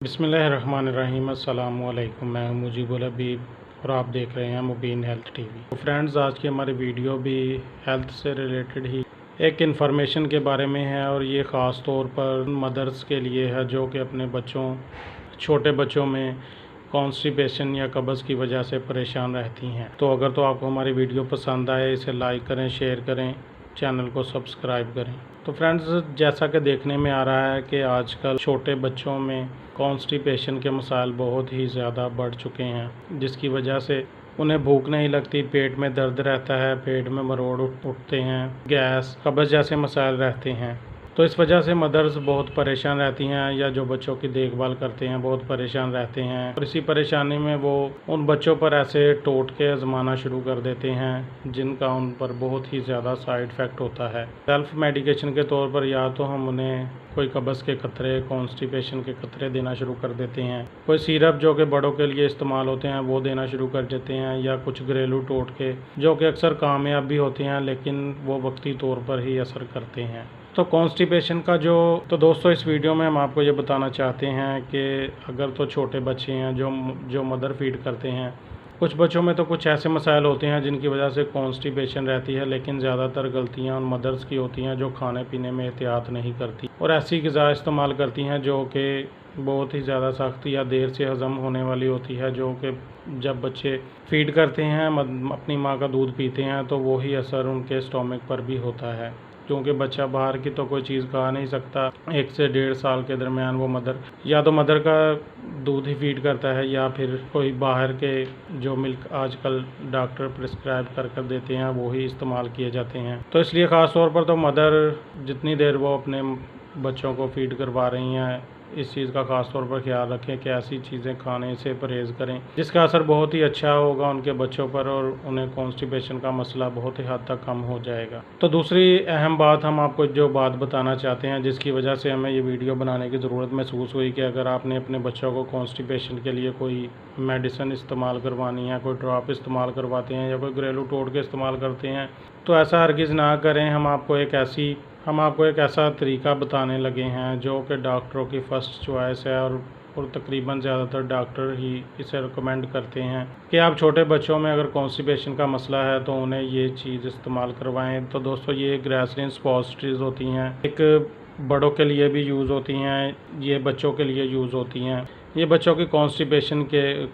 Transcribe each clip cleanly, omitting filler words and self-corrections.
बिस्मिल्लाहिर्रहमानिर्रहीम अस्सलाम वालेकुम। मैं हूं मुजीबुल हबीब और आप देख रहे हैं मुबीन हेल्थ टीवी। तो फ्रेंड्स, आज की हमारी वीडियो भी हेल्थ से रिलेटेड ही एक इन्फॉर्मेशन के बारे में है और ये ख़ास तौर पर मदर्स के लिए है जो कि अपने छोटे बच्चों में कॉन्स्टिपेशन या कब्ज़ की वजह से परेशान रहती हैं। तो अगर तो आपको हमारी वीडियो पसंद आए, इसे लाइक करें, शेयर करें, चैनल को सब्सक्राइब करें। तो फ्रेंड्स, जैसा कि देखने में आ रहा है कि आजकल छोटे बच्चों में कॉन्स्टिपेशन के मसाइल बहुत ही ज़्यादा बढ़ चुके हैं, जिसकी वजह से उन्हें भूख नहीं लगती, पेट में दर्द रहता है, पेट में मरोड़ उठते हैं, गैस, कब्ज़ जैसे मसाइल रहते हैं। तो इस वजह से मदर्स बहुत परेशान रहती हैं या जो बच्चों की देखभाल करते हैं बहुत परेशान रहते हैं और इसी परेशानी में वो उन बच्चों पर ऐसे टोटके आजमाना शुरू कर देते हैं जिनका उन पर बहुत ही ज़्यादा साइड इफ़ेक्ट होता है। सेल्फ मेडिकेशन के तौर पर या तो हम उन्हें कोई कब्ज़ के खतरे, कॉन्स्टिपेशन के खतरे देना शुरू कर देते हैं, कोई सिरप जो कि बड़ों के लिए इस्तेमाल होते हैं वो देना शुरू कर देते हैं, या कुछ घरेलू टोटके जो कि अक्सर कामयाब भी होते हैं लेकिन वो वक्ती तौर पर ही असर करते हैं। तो कॉन्स्टिपेशन का तो दोस्तों, इस वीडियो में हम आपको ये बताना चाहते हैं कि अगर तो छोटे बच्चे हैं जो मदर फीड करते हैं, कुछ बच्चों में तो कुछ ऐसे मसाइल होते हैं जिनकी वजह से कॉन्स्टिपेशन रहती है, लेकिन ज़्यादातर गलतियां उन मदर्स की होती हैं जो खाने पीने में एहतियात नहीं करती और ऐसी ग़िज़ा इस्तेमाल करती हैं जो कि बहुत ही ज़्यादा सख्त या देर से हज़म होने वाली होती है, जो कि जब बच्चे फीड करते हैं, अपनी माँ का दूध पीते हैं, तो वही असर उनके स्टोमक पर भी होता है। क्योंकि बच्चा बाहर की तो कोई चीज़ खा नहीं सकता। 1 से 1.5 साल के दरमियान वो मदर का दूध ही फीड करता है या फिर कोई बाहर के जो मिल्क आजकल डॉक्टर प्रिस्क्राइब कर देते हैं वो ही इस्तेमाल किए जाते हैं। तो इसलिए ख़ास तौर पर तो मदर जितनी देर वो अपने बच्चों को फीड करवा रही हैं, इस चीज़ का ख़ास तौर पर ख्याल रखें कि ऐसी चीज़ें खाने से परहेज़ करें जिसका असर बहुत ही अच्छा होगा उनके बच्चों पर और उन्हें कॉन्स्टिपेशन का मसला बहुत ही हद तक कम हो जाएगा। तो दूसरी अहम बात हम आपको जो बात बताना चाहते हैं, जिसकी वजह से हमें ये वीडियो बनाने की ज़रूरत महसूस हुई, कि अगर आपने अपने बच्चों को कॉन्स्टिपेशन के लिए कोई मेडिसिन इस्तेमाल करवानी है, कोई ड्रॉप इस्तेमाल करवाते हैं या कोई घरेलू टोटके इस्तेमाल करते हैं, तो ऐसा हरगिज़ ना करें। हम आपको एक ऐसा तरीका बताने लगे हैं जो कि डॉक्टरों की फ़र्स्ट चॉइस है और तकरीबन ज़्यादातर डॉक्टर ही इसे रिकमेंड करते हैं कि आप छोटे बच्चों में अगर कॉन्स्टिपेशन का मसला है तो उन्हें ये चीज़ इस्तेमाल करवाएं। तो दोस्तों, ये ग्रासलिन सपोजिटरीज़ होती हैं, एक बड़ों के लिए भी यूज़ होती हैं, ये बच्चों के लिए यूज़ होती हैं। ये बच्चों की कॉन्स्टिपेशन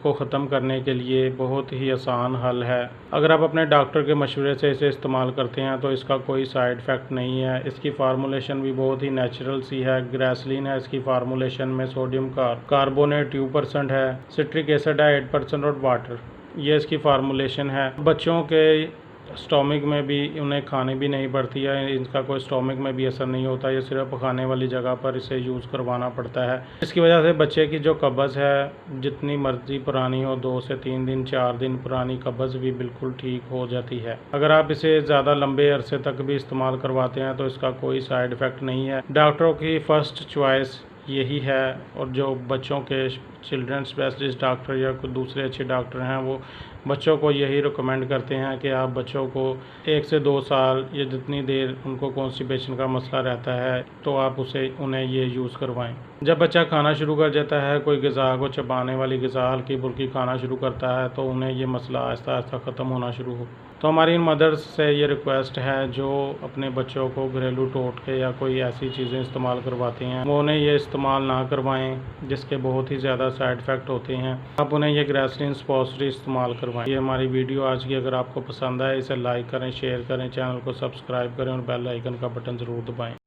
को ख़त्म करने के लिए बहुत ही आसान हल है। अगर आप अपने डॉक्टर के मशवरे से इसे इस्तेमाल करते हैं तो इसका कोई साइड इफ़ेक्ट नहीं है। इसकी फार्मूलेशन भी बहुत ही नेचुरल सी है। ग्रासलिन है इसकी फार्मूलेशन में, सोडियम कार्बोनेट 2% है, सिट्रिक एसिड है 8% और वाटर, ये इसकी फार्मूलेशन है। बच्चों के स्टोमक में भी उन्हें खानी भी नहीं पड़ती है, इनका कोई स्टोमक में भी असर नहीं होता, ये सिर्फ खाने वाली जगह पर इसे यूज़ करवाना पड़ता है। इसकी वजह से बच्चे की जो कब्ज़ है जितनी मर्ज़ी पुरानी हो, 2 से 3 दिन 4 दिन पुरानी कब्ज़ भी बिल्कुल ठीक हो जाती है। अगर आप इसे ज़्यादा लंबे अरसे तक भी इस्तेमाल करवाते हैं तो इसका कोई साइड इफ़ेक्ट नहीं है। डॉक्टरों की फ़र्स्ट चॉइस यही है और जो बच्चों के चिल्ड्रन स्पेशलिस्ट डॉक्टर या कुछ दूसरे अच्छे डॉक्टर हैं वो बच्चों को यही रिकमेंड करते हैं कि आप बच्चों को 1 से 2 साल या जितनी देर उनको कॉन्स्टिपेशन का मसला रहता है तो आप उन्हें ये यूज़ करवाएं। जब बच्चा खाना शुरू कर देता है, कोई ग़िज़ा को चबाने वाली ग़िज़ा हल्की फुल्की खाना शुरू करता है, तो उन्हें ये मसला आहिस्ता आहिस्ता ख़त्म होना शुरू हो। तो हमारी इन मदर्स से ये रिक्वेस्ट है जो अपने बच्चों को घरेलू टोटके या कोई ऐसी चीज़ें इस्तेमाल करवाते हैं वो उन्हें ये इस्तेमाल ना करवाएं जिसके बहुत ही ज़्यादा साइड इफ़ेक्ट होते हैं। आप उन्हें ये ग्रासलिन सपोजिटरी इस्तेमाल करवाएं। ये हमारी वीडियो आज की अगर आपको पसंद आए, इसे लाइक करें, शेयर करें, चैनल को सब्सक्राइब करें और बेल आइकन का बटन ज़रूर दबाएँ।